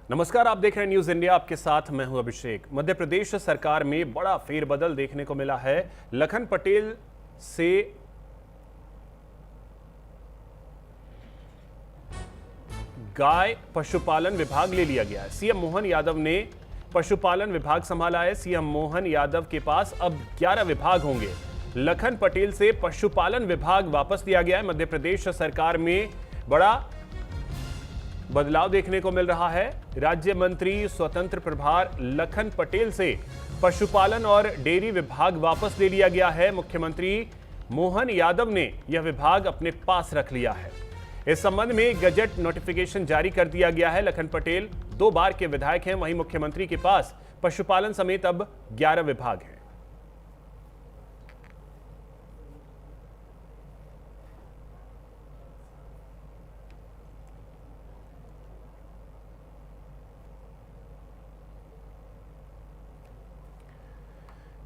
नमस्कार, आप देख रहे हैं न्यूज इंडिया। आपके साथ मैं हूं अभिषेक। मध्य प्रदेश सरकार में बड़ा फेरबदल देखने को मिला है। लखन पटेल से गाय पशुपालन विभाग ले लिया गया है। सीएम मोहन यादव ने पशुपालन विभाग संभाला है। सीएम मोहन यादव के पास अब 11 विभाग होंगे। लखन पटेल से पशुपालन विभाग वापस लिया गया है। मध्य प्रदेश सरकार में बड़ा बदलाव देखने को मिल रहा है। राज्य मंत्री स्वतंत्र प्रभार लखन पटेल से पशुपालन और डेयरी विभाग वापस ले लिया गया है। मुख्यमंत्री मोहन यादव ने यह विभाग अपने पास रख लिया है। इस संबंध में गजट नोटिफिकेशन जारी कर दिया गया है। लखन पटेल 2 बार के विधायक हैं। वहीं मुख्यमंत्री के पास पशुपालन समेत अब 11 विभाग हैं।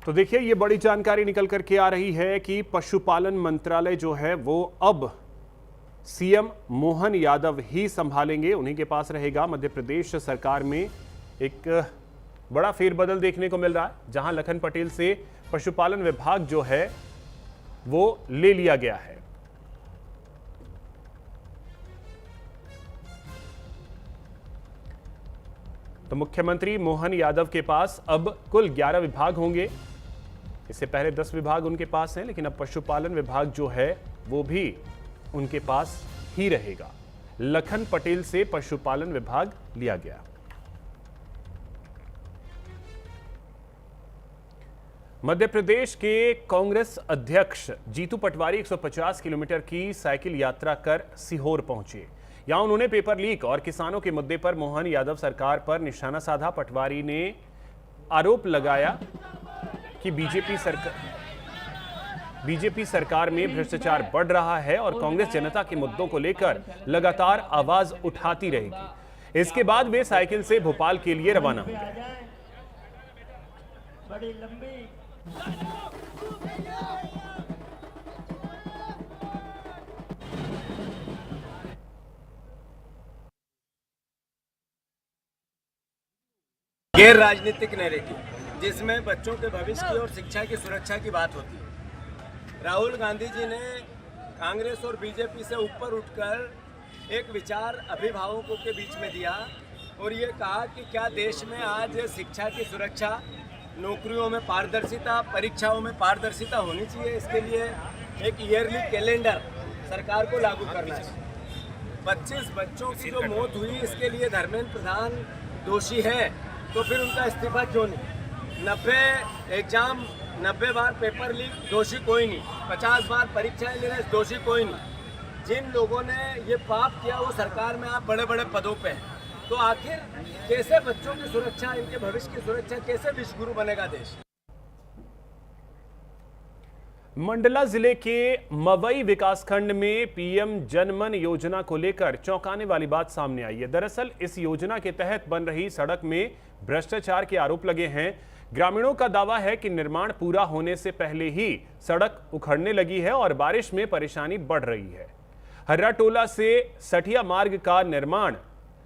तो देखिए, ये बड़ी जानकारी निकल करके आ रही है कि पशुपालन मंत्रालय जो है वो अब सीएम मोहन यादव ही संभालेंगे, उन्हीं के पास रहेगा। मध्य प्रदेश सरकार में एक बड़ा फेरबदल देखने को मिल रहा है, जहां लखन पटेल से पशुपालन विभाग जो है वो ले लिया गया है। तो मुख्यमंत्री मोहन यादव के पास अब कुल 11 विभाग होंगे। इससे पहले 10 विभाग उनके पास हैं, लेकिन अब पशुपालन विभाग जो है वो भी उनके पास ही रहेगा। लखन पटेल से पशुपालन विभाग लिया गया। मध्य प्रदेश के कांग्रेस अध्यक्ष जीतू पटवारी 150 किलोमीटर की साइकिल यात्रा कर सीहोर पहुंचे। यहां उन्होंने पेपर लीक और किसानों के मुद्दे पर मोहन यादव सरकार पर निशाना साधा। पटवारी ने आरोप लगाया कि बीजेपी सरकार में भ्रष्टाचार बढ़ रहा है और कांग्रेस जनता के मुद्दों को लेकर लगातार आवाज उठाती रहेगी। इसके बाद वे साइकिल से भोपाल के लिए रवाना हो गए। गैर राजनीतिक नैरेटिव जिसमें बच्चों के भविष्य की और शिक्षा की सुरक्षा की बात होती है। राहुल गांधी जी ने कांग्रेस और बीजेपी से ऊपर उठकर एक विचार अभिभावकों के बीच में दिया और ये कहा कि क्या देश में आज शिक्षा की सुरक्षा, नौकरियों में पारदर्शिता, परीक्षाओं में पारदर्शिता होनी चाहिए। इसके लिए एक ईयरली कैलेंडर सरकार को लागू करना है। 25 बच्चों की जो मौत हुई, इसके लिए धर्मेंद्र प्रधान दोषी है, तो फिर उनका इस्तीफा क्यों नहीं? 90 बार पेपर लीक, दोषी कोई नहीं। 50 बार परीक्षाएं ले रहे, दोषी कोई नहीं। जिन लोगों ने ये पाप किया वो सरकार में आप बड़े बड़े पदों पे हैं, तो आखिर कैसे बच्चों की सुरक्षा, इनके भविष्य की सुरक्षा, कैसे विश्वगुरु बनेगा देश? मंडला जिले के मवई विकासखंड में पीएम जनमन योजना को लेकर चौंकाने वाली बात सामने आई है। दरअसल इस योजना के तहत बन रही सड़क में भ्रष्टाचार के आरोप लगे हैं। ग्रामीणों का दावा है कि निर्माण पूरा होने से पहले ही सड़क उखड़ने लगी है और बारिश में परेशानी बढ़ रही है। हर्राटोला से सठिया मार्ग का निर्माण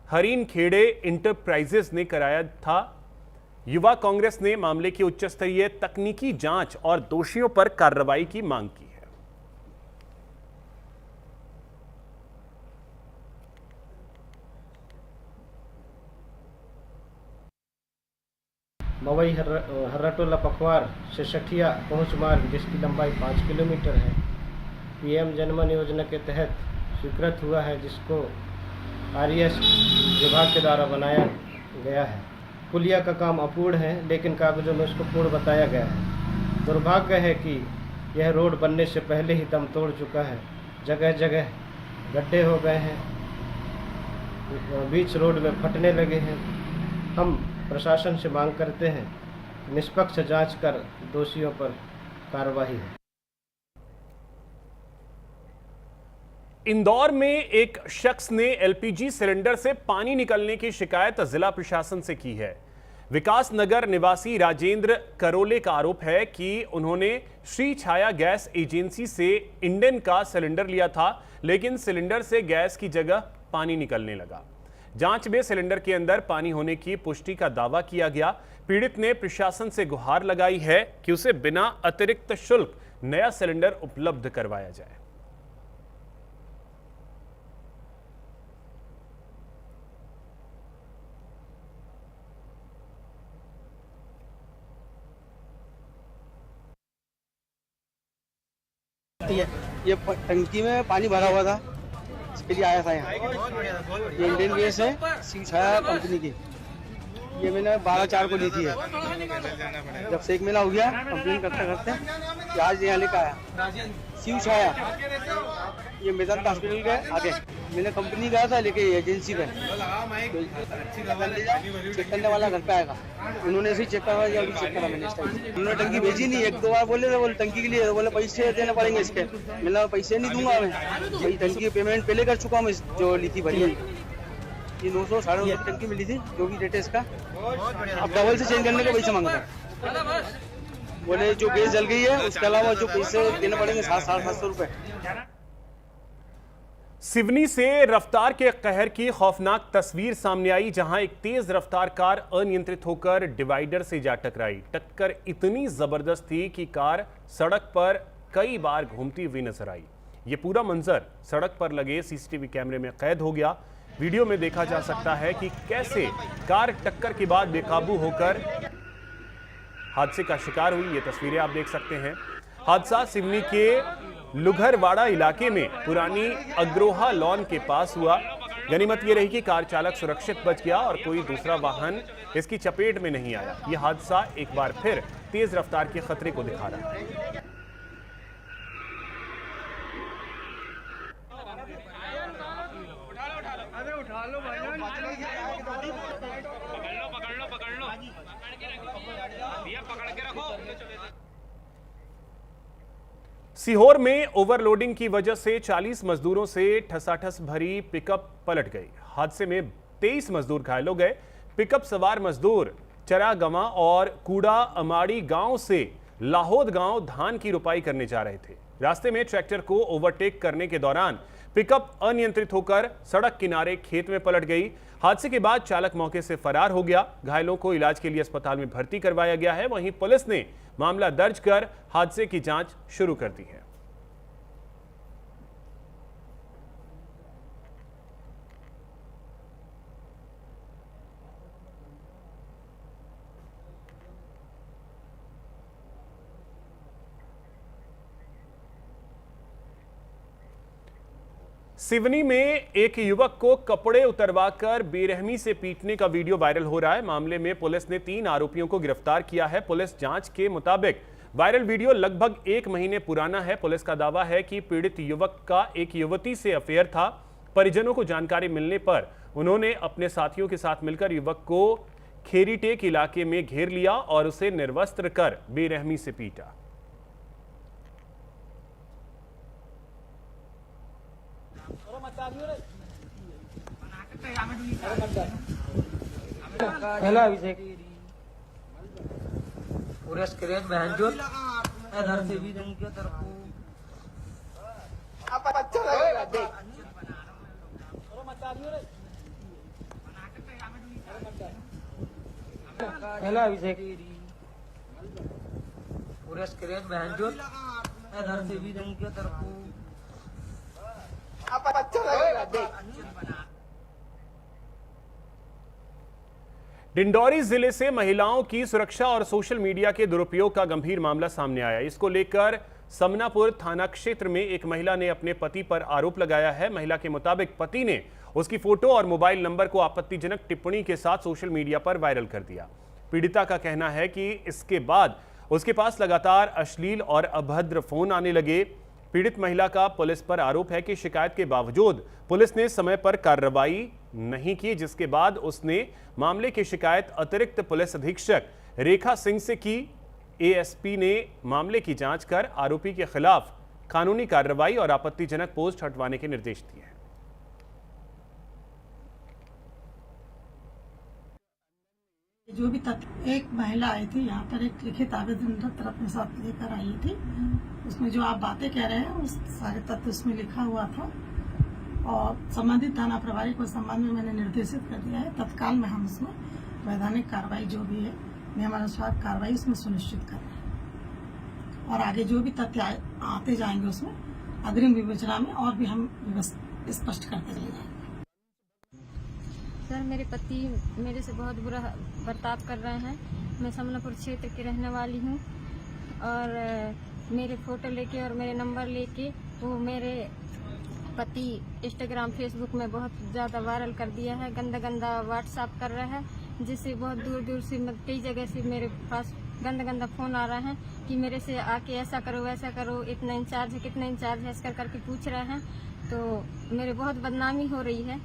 हरीन खेड़े इंटरप्राइजेस ने कराया था। युवा कांग्रेस ने मामले की उच्च स्तरीय तकनीकी जांच और दोषियों पर कार्रवाई की मांग की है। मवई हर्राटोला पखवार से सठिया पहुंच मार्ग, जिसकी लंबाई 5 किलोमीटर है, पीएम जनमन योजना के तहत स्वीकृत हुआ है, जिसको आरएस विभाग के द्वारा बनाया गया है। पुलिया का काम अपूर्ण है, लेकिन कागजों में उसको पूर्ण बताया गया है। दुर्भाग्य है कि यह रोड बनने से पहले ही दम तोड़ चुका है। जगह जगह गड्ढे हो गए हैं, बीच रोड में फटने लगे हैं। हम प्रशासन से मांग करते हैं निष्पक्ष जांच कर दोषियों पर कार्रवाई हो। इंदौर में एक शख्स ने एलपीजी सिलेंडर से पानी निकलने की शिकायत जिला प्रशासन से की है। विकास नगर निवासी राजेंद्र करोले का आरोप है कि उन्होंने श्री छाया गैस एजेंसी से इंडेन का सिलेंडर लिया था, लेकिन सिलेंडर से गैस की जगह पानी निकलने लगा। जांच में सिलेंडर के अंदर पानी होने की पुष्टि का दावा किया गया। पीड़ित ने प्रशासन से गुहार लगाई है कि उसे बिना अतिरिक्त शुल्क नया सिलेंडर उपलब्ध करवाया जाए। ये टंकी में पानी भरा हुआ था, इसके लिए आया था यहाँ। ये इंडियन गैस है, शिवछाया कंपनी की। ये मैंने 12/4 को ली थी। जब से 1 महीना हो गया कंप्लेन करते करते आज यहाँ लेकर आया। शिवछाया ये मेदांत हॉस्पिटल के आगे। मैंने कंपनी गया था लेके एजेंसी पे चेक करने वाला घर पे आएगा। उन्होंने ऐसे चेक करवा दिया, चेक करा मैंने इस टाइम। उन्होंने टंकी भेजी नहीं, 1-2 बार बोले थे बोले टंकी के लिए, बोले पैसे देने पड़ेंगे इसके। मैंने पैसे नहीं दूंगा मैं, भाई टंकी पेमेंट पहले कर चुका हूँ जो ली थी भरी। ये 900 साढ़े 900 टंकी मिली थी, जो भी रेट है इसका। अब डबल से चेंज करने के पैसे मांगता है। बोले जो गैस जल गई है उसके अलावा जो पैसे देने पड़ेंगे 700-750 रुपए। सिवनी से रफ्तार के कहर की खौफनाक तस्वीर सामने आई, जहां एक तेज रफ्तार कार अनियंत्रित होकर डिवाइडर से जा टकराई। टक्कर इतनी जबरदस्त थी कि कार सड़क पर कई बार घूमती हुई नजर आई। ये पूरा मंजर सड़क पर लगे सीसीटीवी कैमरे में कैद हो गया। वीडियो में देखा जा सकता है कि कैसे कार टक्कर के बाद बेकाबू होकर हादसे का शिकार हुई। ये तस्वीरें आप देख सकते हैं। हादसा सिवनी के लुघरवाड़ा इलाके में पुरानी अग्रोहा लॉन के पास हुआ। गनीमत ये रही कि कार चालक सुरक्षित बच गया और कोई दूसरा वाहन इसकी चपेट में नहीं आया। यह हादसा एक बार फिर तेज रफ्तार के खतरे को दिखा रहा है। सीहोर में ओवरलोडिंग की वजह से 40 मजदूरों से ठसाठस भरी पिकअप पलट गई। हादसे में 23 मजदूर घायल हो गए। पिकअप सवार मजदूर चरागवा और कूड़ा अमाड़ी गांव से लाहौद गांव धान की रुपाई करने जा रहे थे। रास्ते में ट्रैक्टर को ओवरटेक करने के दौरान पिकअप अनियंत्रित होकर सड़क किनारे खेत में पलट गई। हादसे के बाद चालक मौके से फरार हो गया। घायलों को इलाज के लिए अस्पताल में भर्ती करवाया गया है। वहीं पुलिस ने मामला दर्ज कर हादसे की जांच शुरू कर दी है। सिवनी में एक युवक को कपड़े उतरवाकर बेरहमी से पीटने का वीडियो वायरल हो रहा है। मामले में पुलिस ने 3 आरोपियों को गिरफ्तार किया है। पुलिस जांच के मुताबिक वायरल वीडियो लगभग 1 महीने पुराना है। पुलिस का दावा है कि पीड़ित युवक का एक युवती से अफेयर था। परिजनों को जानकारी मिलने पर उन्होंने अपने साथियों के साथ मिलकर युवक को खेरीटेक इलाके में घेर लिया और उसे निर्वस्त्र कर बेरहमी से पीटा। पहला अभिषेक पूरे स्क्रेच बहनचोद इधर से भी जम के तरफ पहला अभिषेक पूरे स्क्रेच बहनचोद इधर से भी जम के तरफ डिंडौरी जिले से महिलाओं की सुरक्षा और सोशल मीडिया के दुरुपयोग का गंभीर मामला सामने आया। इसको लेकर समनापुर थाना क्षेत्र में एक महिला ने अपने पति पर आरोप लगाया है। महिला के मुताबिक पति ने उसकी फोटो और मोबाइल नंबर को आपत्तिजनक टिप्पणी के साथ सोशल मीडिया पर वायरल कर दिया। पीड़िता का कहना है कि इसके बाद उसके पास लगातार अश्लील और अभद्र फोन आने लगे। पीड़ित महिला का पुलिस पर आरोप है कि शिकायत के बावजूद पुलिस ने समय पर कार्रवाई नहीं की, जिसके बाद उसने मामले की शिकायत अतिरिक्त पुलिस अधीक्षक रेखा सिंह से की। एएसपी ने मामले की जांच कर आरोपी के खिलाफ कानूनी कार्रवाई और आपत्तिजनक पोस्ट हटवाने के निर्देश दिए हैं। जो भी तथ्य, एक महिला आई थी यहाँ पर, एक लिखित आवेदन पत्र अपने साथ लेकर आई थी। उसमें जो आप बातें कह रहे हैं उस सारे तथ्य उसमें लिखा हुआ था। और संबंधित थाना प्रभारी को इस संबंध में मैंने निर्देशित कर दिया है। तत्काल में हम उसमें वैधानिक कार्रवाई जो भी है नियमानुसार कार्रवाई उसमें सुनिश्चित कर रहे हैं और आगे जो भी तथ्य आते जाएंगे उसमें अग्रिम विवेचना में और भी हम स्पष्ट करते चले जाएंगे। सर, मेरे पति मेरे से बहुत बुरा बर्ताव कर रहे हैं। मैं समलापुर क्षेत्र की रहने वाली हूँ और मेरे फोटो लेके और मेरे नंबर लेके वो मेरे पति इंस्टाग्राम फेसबुक में बहुत ज़्यादा वायरल कर दिया है। गंदा गंदा व्हाट्सएप कर रहा है, जिससे बहुत दूर दूर से कई जगह से मेरे पास गंदा गंदा फ़ोन आ रहा है कि मेरे से आके ऐसा करो वैसा करो, इतना इंचार्ज है कितना इंचार्ज है, इस करके पूछ रहे हैं। तो मेरे बहुत बदनामी हो रही है,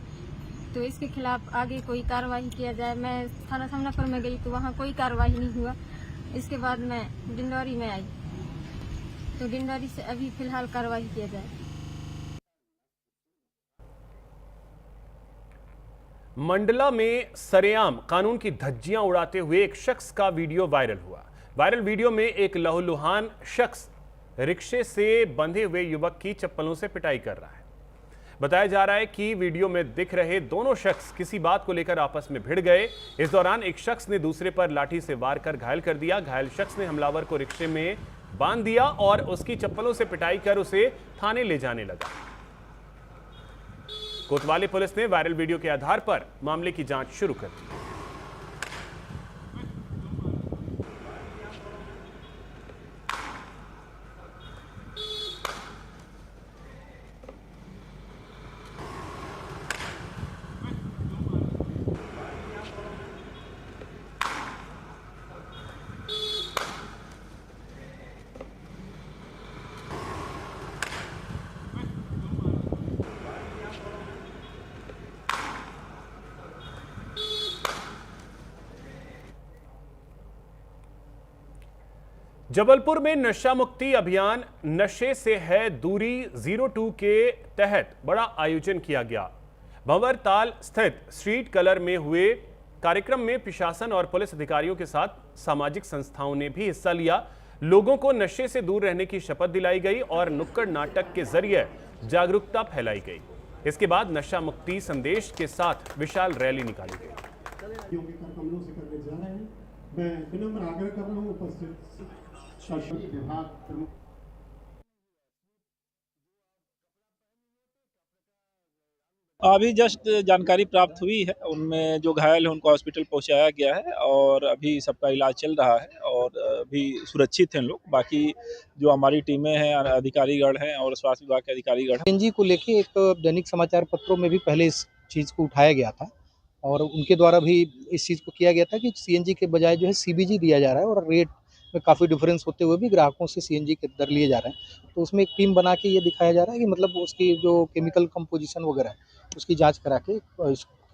तो इसके खिलाफ आगे कोई कार्रवाई किया जाए। मैं थाना समलापुर में गई तो वहाँ कोई कार्रवाई नहीं हुआ। इसके बाद मैं डिंडौरी में आई, तो डिंडौरी से अभी फिलहाल कार्रवाई किया जाए। मंडला में सरेआम कानून की धज्जियां उड़ाते हुए एक शख्स का वीडियो वायरल हुआ। वायरल वीडियो में एक लहूलुहान शख्स रिक्शे से बंधे हुए युवक की चप्पलों से पिटाई कर रहा है। बताया जा रहा है कि वीडियो में दिख रहे दोनों शख्स किसी बात को लेकर आपस में भिड़ गए। इस दौरान एक शख्स ने दूसरे पर लाठी से वार कर घायल कर दिया। घायल शख्स ने हमलावर को रिक्शे में बांध दिया और उसकी चप्पलों से पिटाई कर उसे थाने ले जाने लगा। कोतवाली पुलिस ने वायरल वीडियो के आधार पर मामले की जांच शुरू कर दी। जबलपुर में नशा मुक्ति अभियान नशे से है दूरी 02 के तहत बड़ा आयोजन किया गया। भंवरताल स्थित स्ट्रीट कलर में हुए कार्यक्रम में प्रशासन और पुलिस अधिकारियों के साथ सामाजिक संस्थाओं ने भी हिस्सा लिया। लोगों को नशे से दूर रहने की शपथ दिलाई गई और नुक्कड़ नाटक के जरिए जागरूकता फैलाई गई। इसके बाद नशा मुक्ति संदेश के साथ विशाल रैली निकाली गई। मैं विनम्र आग्रह कर रहा हूं उपस्थित शासन विभाग प्रमुख अभी जस्ट जानकारी प्राप्त हुई है, उनमें जो घायल है उनको हॉस्पिटल पहुंचाया गया है और अभी सबका इलाज चल रहा है और अभी सुरक्षित हैं लोग। बाकी जो हमारी टीमें हैं, अधिकारीगण हैं और स्वास्थ्य विभाग के अधिकारीगण हैं। सीएनजी को लेके एक दैनिक समाचार पत्रों में भी पहले इस चीज़ को उठाया गया था और उनके द्वारा भी इस चीज़ को किया गया था कि सीएनजी के बजाय जो है सीबीजी दिया जा रहा है और रेट में काफ़ी डिफरेंस होते हुए भी ग्राहकों से सीएनजी के दर लिए जा रहे हैं। तो उसमें एक टीम बना के ये दिखाया जा रहा है कि मतलब उसकी जो केमिकल कंपोजिशन वगैरह है उसकी जांच करा के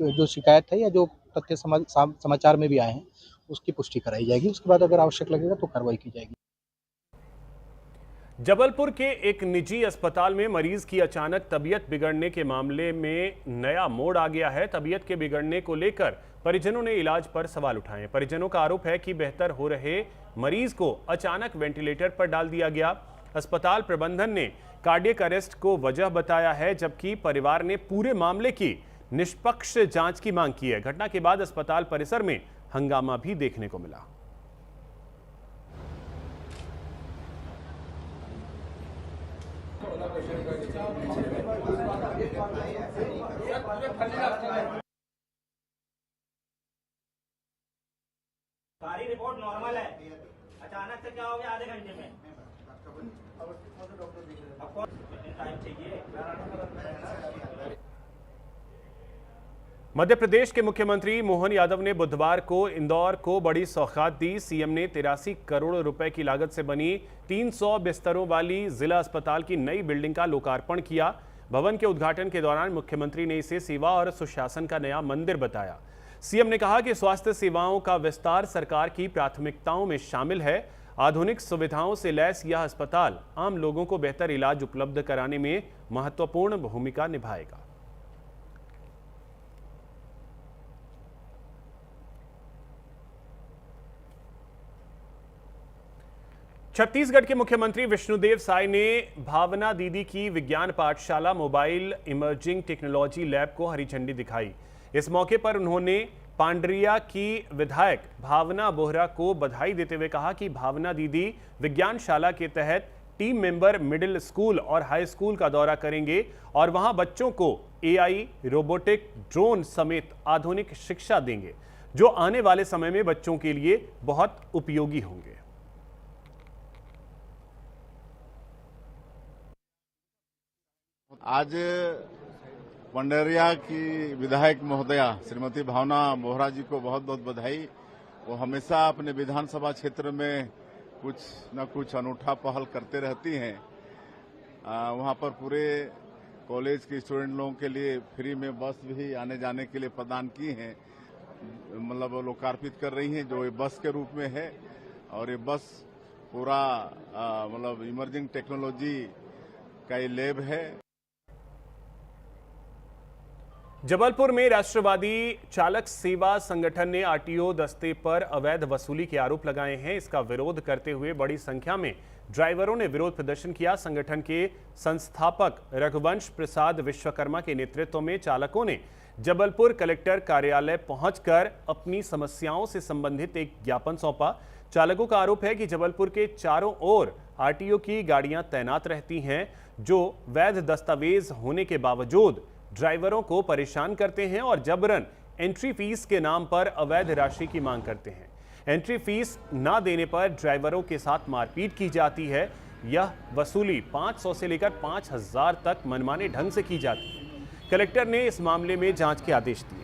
जो शिकायत है या जो तथ्य समाचार में भी आए हैं उसकी पुष्टि कराई जाएगी। उसके बाद अगर आवश्यक लगेगा तो कार्रवाई की जाएगी। जबलपुर के एक निजी अस्पताल में मरीज की अचानक तबीयत बिगड़ने के मामले में नया मोड़ आ गया है। तबीयत के बिगड़ने को लेकर परिजनों ने इलाज पर सवाल उठाए। परिजनों का आरोप है कि बेहतर हो रहे मरीज को अचानक वेंटिलेटर पर डाल दिया गया। अस्पताल प्रबंधन ने कार्डियक अरेस्ट को वजह बताया है, जबकि परिवार ने पूरे मामले की निष्पक्ष जांच की मांग की है। घटना के बाद अस्पताल परिसर में हंगामा भी देखने को मिला। सारी रिपोर्ट नॉर्मल है, अचानक से क्या हो गया आधे घंटे में? टाइम चाहिए। मध्य प्रदेश के मुख्यमंत्री मोहन यादव ने बुधवार को इंदौर को बड़ी सौगात दी। सीएम ने 83 करोड़ रुपए की लागत से बनी 300 बिस्तरों वाली जिला अस्पताल की नई बिल्डिंग का लोकार्पण किया। भवन के उद्घाटन के दौरान मुख्यमंत्री ने इसे सेवा और सुशासन का नया मंदिर बताया। सीएम ने कहा कि स्वास्थ्य सेवाओं का विस्तार सरकार की प्राथमिकताओं में शामिल है। आधुनिक सुविधाओं से लैस यह अस्पताल आम लोगों को बेहतर इलाज उपलब्ध कराने में महत्वपूर्ण भूमिका निभाएगा। छत्तीसगढ़ के मुख्यमंत्री विष्णुदेव साय ने भावना दीदी की विज्ञान पाठशाला मोबाइल इमर्जिंग टेक्नोलॉजी लैब को हरी झंडी दिखाई। इस मौके पर उन्होंने पांडरिया की विधायक भावना बोहरा को बधाई देते हुए कहा कि भावना दीदी विज्ञानशाला के तहत टीम मेंबर मिडिल स्कूल और हाई स्कूल का दौरा करेंगे और वहां बच्चों को एआई, रोबोटिक, ड्रोन समेत आधुनिक शिक्षा देंगे, जो आने वाले समय में बच्चों के लिए बहुत उपयोगी होंगे। आज पंडरिया की विधायक महोदया श्रीमती भावना बोहरा जी को बहुत बहुत बधाई। वो हमेशा अपने विधानसभा क्षेत्र में कुछ न कुछ अनूठा पहल करते रहती हैं। वहाँ पर पूरे कॉलेज के स्टूडेंट लोगों के लिए फ्री में बस भी आने जाने के लिए प्रदान की हैं, मतलब लोकार्पित कर रही हैं, जो ये बस के रूप में है। और ये बस पूरा मतलब इमर्जिंग टेक्नोलॉजी का ये लैब है। जबलपुर में राष्ट्रवादी चालक सेवा संगठन ने आरटीओ दस्ते पर अवैध वसूली के आरोप लगाए हैं। इसका विरोध करते हुए बड़ी संख्या में ड्राइवरों ने विरोध प्रदर्शन किया। संगठन के संस्थापक रघुवंश प्रसाद विश्वकर्मा के नेतृत्व में चालकों ने जबलपुर कलेक्टर कार्यालय पहुंचकर अपनी समस्याओं से संबंधित एक ज्ञापन सौंपा। चालकों का आरोप है कि जबलपुर के चारों ओर आरटीओ की गाड़ियां तैनात रहती हैं, जो वैध दस्तावेज होने के बावजूद ड्राइवरों को परेशान करते हैं और जबरन एंट्री फीस के नाम पर अवैध राशि की मांग करते हैं। एंट्री फीस ना देने पर ड्राइवरों के साथ मारपीट की जाती है। यह वसूली 500 से लेकर 5000 तक मनमाने ढंग से की जाती है। कलेक्टर ने इस मामले में जांच के आदेश दिए।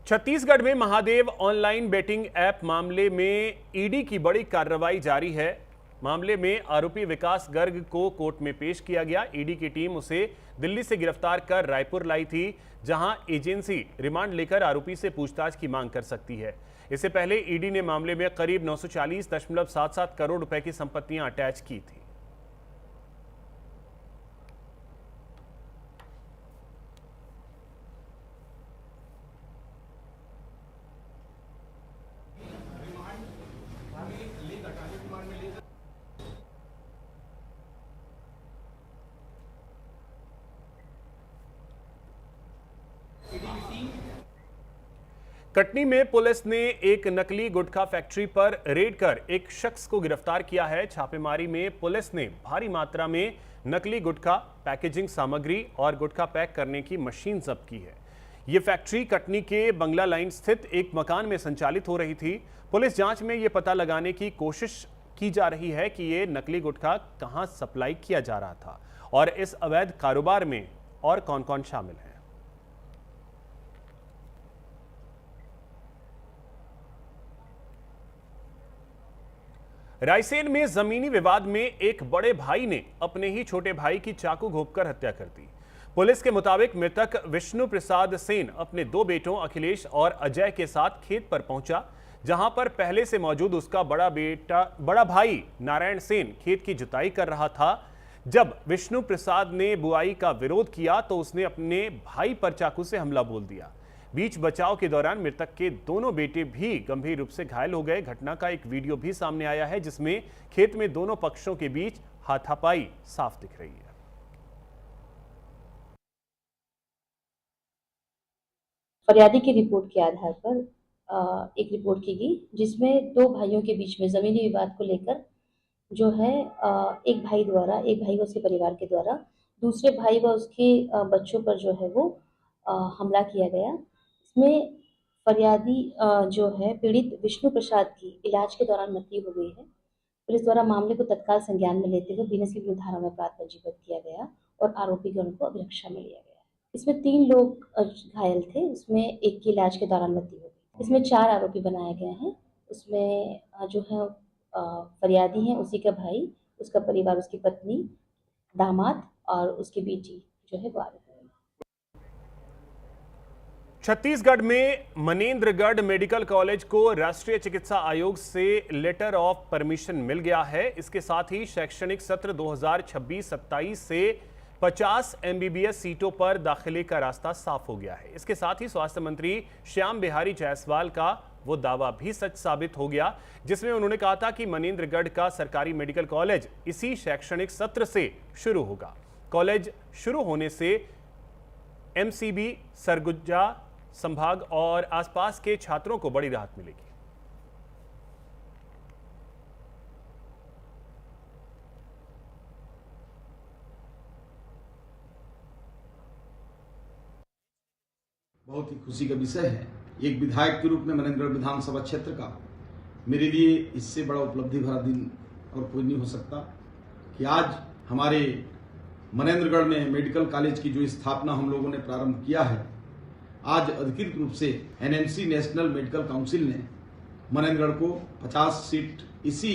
छत्तीसगढ़ में महादेव ऑनलाइन बेटिंग ऐप मामले में ईडी की बड़ी कार्रवाई जारी है। मामले में आरोपी विकास गर्ग को कोर्ट में पेश किया गया। ईडी की टीम उसे दिल्ली से गिरफ्तार कर रायपुर लाई थी, जहां एजेंसी रिमांड लेकर आरोपी से पूछताछ की मांग कर सकती है। इससे पहले ईडी ने मामले में करीब 940.77 करोड़ रुपए की संपत्तियां अटैच की थी। कटनी में पुलिस ने एक नकली गुटखा फैक्ट्री पर रेड कर एक शख्स को गिरफ्तार किया है। छापेमारी में पुलिस ने भारी मात्रा में नकली गुटखा, पैकेजिंग सामग्री और गुटखा पैक करने की मशीन जब्त की है। यह फैक्ट्री कटनी के बंगला लाइन स्थित एक मकान में संचालित हो रही थी। पुलिस जांच में यह पता लगाने की कोशिश की जा रही है कि यह नकली गुटखा कहां सप्लाई किया जा रहा था और इस अवैध कारोबार में और कौन कौन शामिल है। रायसेन में जमीनी विवाद में एक बड़े भाई ने अपने ही छोटे भाई की चाकू घोंपकर हत्या कर दी। पुलिस के मुताबिक मृतक विष्णु प्रसाद सेन अपने दो बेटों अखिलेश और अजय के साथ खेत पर पहुंचा, जहां पर पहले से मौजूद उसका बड़ा भाई नारायण सेन खेत की जुताई कर रहा था। जब विष्णु प्रसाद ने बुआई का विरोध किया तो उसने अपने भाई पर चाकू से हमला बोल दिया। बीच बचाव के दौरान मृतक के दोनों बेटे भी गंभीर रूप से घायल हो गए। घटना का एक वीडियो भी सामने आया है, जिसमें खेत में दोनों पक्षों के बीच हाथापाई साफ दिख रही है। फरियादी की रिपोर्ट के आधार पर एक रिपोर्ट की गई, जिसमें दो भाइयों के बीच में जमीनी विवाद को लेकर जो है एक भाई व उसके परिवार के द्वारा दूसरे भाई व उसके बच्चों पर जो है वो हमला किया गया। इसमें फरियादी जो है पीड़ित विष्णु प्रसाद की इलाज के दौरान मृत्यु हो गई है। पुलिस द्वारा मामले को तत्काल संज्ञान में लेते हुए बीएनएस की विरुद्ध धारा में अपराध पंजीबद्ध किया गया और आरोपी गण को अभिरक्षा में लिया गया। इसमें 3 लोग घायल थे, उसमें एक की इलाज के दौरान मृत्यु हो गई। इसमें 4 आरोपी बनाए गए हैं। उसमें जो है फरियादी हैं, उसी का भाई, उसका परिवार, उसकी पत्नी, दामाद और उसकी बेटी जो है वो आरोपी। छत्तीसगढ़ में मनेन्द्रगढ़ मेडिकल कॉलेज को राष्ट्रीय चिकित्सा आयोग से लेटर ऑफ परमिशन मिल गया है। इसके साथ ही शैक्षणिक सत्र 2026-27 से 50 MBBS सीटों पर दाखिले का रास्ता साफ हो गया है। इसके साथ ही स्वास्थ्य मंत्री श्याम बिहारी जायसवाल का वो दावा भी सच साबित हो गया, जिसमें उन्होंने कहा था कि मनेंद्रगढ़ का सरकारी मेडिकल कॉलेज इसी शैक्षणिक सत्र से शुरू होगा। कॉलेज शुरू होने से MCB, सरगुजा संभाग और आसपास के छात्रों को बड़ी राहत मिलेगी। बहुत ही खुशी का विषय है। एक विधायक के रूप में मनेंद्रगढ़ विधानसभा क्षेत्र का मेरे लिए इससे बड़ा उपलब्धि भरा दिन और कोई नहीं हो सकता कि आज हमारे मनेंद्रगढ़ में मेडिकल कॉलेज की जो स्थापना हम लोगों ने प्रारंभ किया है, आज अधिकृत रूप से NMC नेशनल मेडिकल काउंसिल ने मनेंद्रगढ़ को 50 सीट इसी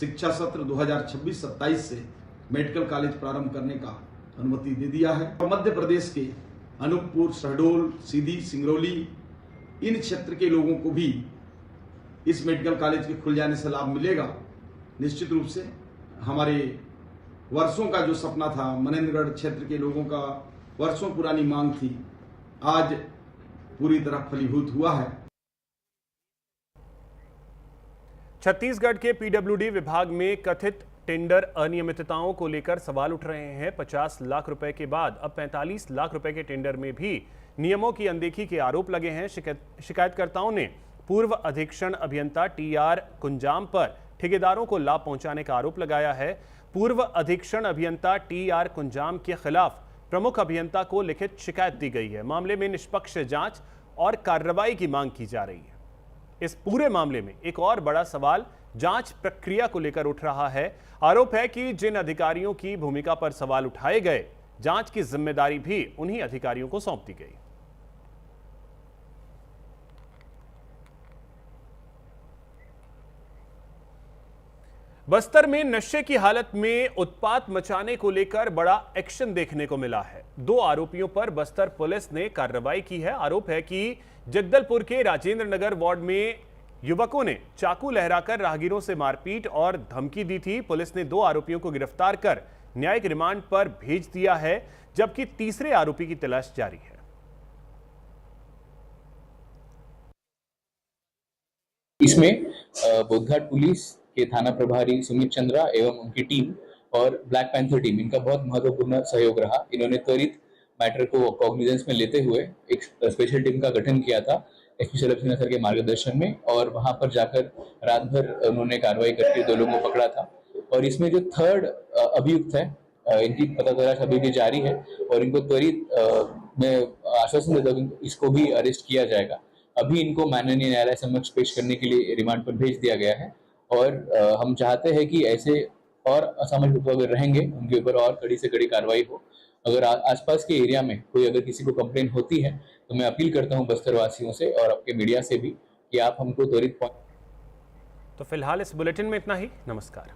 शिक्षा सत्र 2026-27 से मेडिकल कॉलेज प्रारंभ करने का अनुमति दे दिया है। और मध्य प्रदेश के अनूपपुर, शहडोल, सीधी, सिंगरौली इन क्षेत्र के लोगों को भी इस मेडिकल कॉलेज के खुल जाने से लाभ मिलेगा। निश्चित रूप से हमारे वर्षों का जो सपना था, मनेंद्रगढ़ क्षेत्र के लोगों का वर्षों पुरानी मांग थी, आज पूरी तरह फलीभूत हुआ है। छत्तीसगढ़ के PWD विभाग में कथित टेंडर अनियमितताओं को लेकर सवाल उठ रहे हैं। 50 लाख रुपए के बाद अब 45 लाख रुपए के टेंडर में भी नियमों की अनदेखी के आरोप लगे हैं। शिकायतकर्ताओं ने पूर्व अधीक्षण अभियंता TR कुंजाम पर ठेकेदारों को लाभ पहुंचाने का आरोप लगाया है। पूर्व अधीक्षण अभियंता TR कुंजाम के खिलाफ प्रमुख अभियंता को लिखित शिकायत दी गई है। मामले में निष्पक्ष जांच और कार्रवाई की मांग की जा रही है। इस पूरे मामले में एक और बड़ा सवाल जांच प्रक्रिया को लेकर उठ रहा है। आरोप है कि जिन अधिकारियों की भूमिका पर सवाल उठाए गए, जांच की जिम्मेदारी भी उन्हीं अधिकारियों को सौंप दी गई। बस्तर में नशे की हालत में उत्पात मचाने को लेकर बड़ा एक्शन देखने को मिला है। 2 आरोपियों पर बस्तर पुलिस ने कार्रवाई की है। आरोप है कि जगदलपुर के राजेंद्र नगर वार्ड में युवकों ने चाकू लहराकर राहगीरों से मारपीट और धमकी दी थी। पुलिस ने 2 आरोपियों को गिरफ्तार कर न्यायिक रिमांड पर भेज दिया है, जबकि तीसरे आरोपी की तलाश जारी है। इसमें बोधघाट पुलिस के थाना प्रभारी सुमित चंद्रा एवं उनकी टीम और ब्लैक पैंथर टीम, इनका बहुत महत्वपूर्ण सहयोग रहा। इन्होंने त्वरित मैटर को कॉग्निजेंस में लेते हुए एक स्पेशल टीम का गठन किया था SP शलभ सिन्हा सर के मार्गदर्शन में, और वहां पर जाकर रात भर उन्होंने कार्रवाई करके 2 लोगों को पकड़ा था। और इसमें जो 3rd अभियुक्त है, इनकी पता तलाश अभी भी जारी है और इनको त्वरित मैं आश्वासन देता हूँ इसको भी अरेस्ट किया जाएगा। अभी इनको माननीय न्यायालय समक्ष पेश करने के लिए रिमांड पर भेज दिया गया है और हम चाहते हैं कि ऐसे और असामाजिक तत्व अगर रहेंगे उनके ऊपर और कड़ी से कड़ी कार्रवाई हो। अगर आसपास के एरिया में कोई अगर किसी को कंप्लेन होती है तो मैं अपील करता हूं बस्तर वासियों से और आपके मीडिया से भी कि आप हमको त्वरित। तो फिलहाल इस बुलेटिन में इतना ही। नमस्कार।